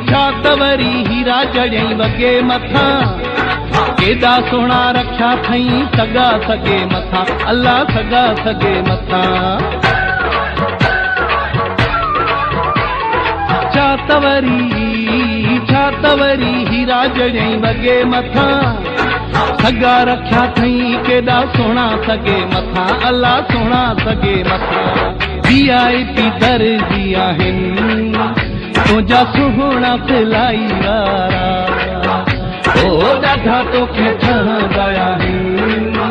छा तवरी हीरा जड़ियई वगे मथा केॾा सोना रखिया थई सगा सगे मथा अल्लाह सगा सगे मथा छा तवरी हीरा जड़ियई वगे मथा सगा रखिया थई केॾा सोना सगे मथा अल्लाह सोना सगे मथा VIP दर्जी आहिनि तुंहिंजा सुहिणा सिलाई वारा ओ ॾाढा तोखे ठहंदा आहिनि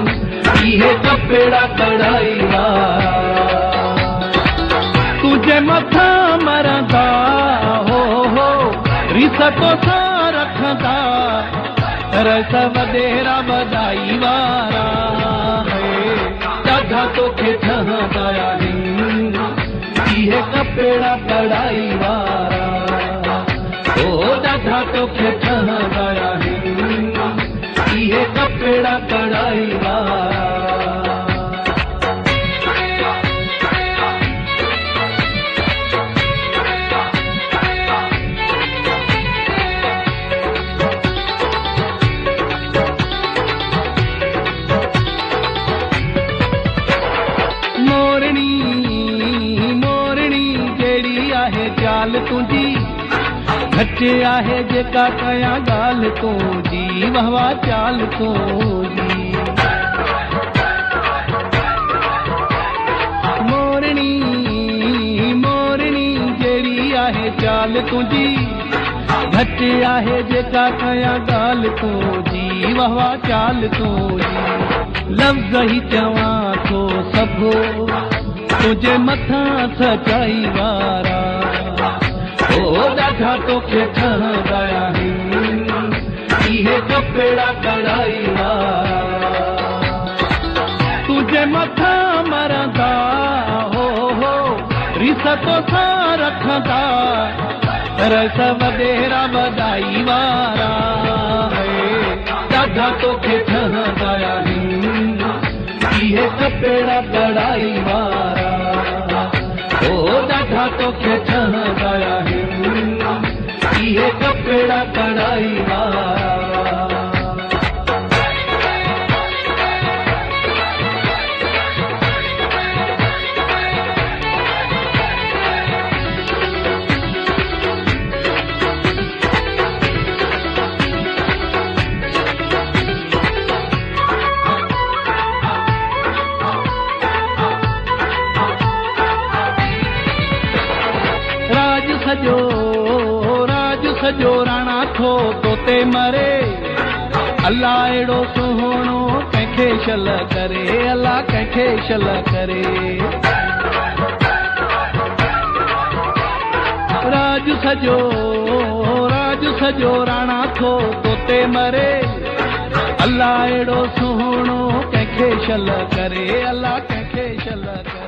इहे कपिड़ा कढ़ाई वारा तुंहिंजे मथां मरंदा हो रिस तोसां रखंदा रस वॾेरा वॾाई वारा ॾाढा तोखे ठहंदा आहिनि इहे कपिड़ा कढ़ाई वारा ओ ॾाढा तोखे ठहंदा आहिनि इहे कपिड़ा कढ़ाई वारा चाल तुझी घट आहे जेका कया गाल तुझी वहवा चाल तुझी मोरनी जेड़ी आहे चाल तुझी घट आहे जेका कया गाल तुझी वहवा चाल तुझी लफ्ज़ ही चवां थो सभो तुझे मथां सचाई वारा ओ ॾाढा तोखे ठहंदा आहिनि इहे कपिड़ा कढ़ाई वारा तुझे मथां मरंदा हो रिस तोसां रखंदा रस वॾेरा वॾाई वारा ॾाढा तोखे ठहंदा आहिनि इहे कपिड़ा कढ़ाई वारा ओ ॾाढा तोखे ठहंदा आहिनि इहे कपिड़ा कढ़ाई वारा राज सजो राणा थो तोते मरे अल्लाह अहिड़ो सुहिणो कंहिंखे शल करे अल्लाह कंहिंखे शल करे राज सजो राणा थो तोते मरे अल्लाह अहिड़ो सुहिणो कंहिंखे शल करे अल्लाह कंहिंखे शल करे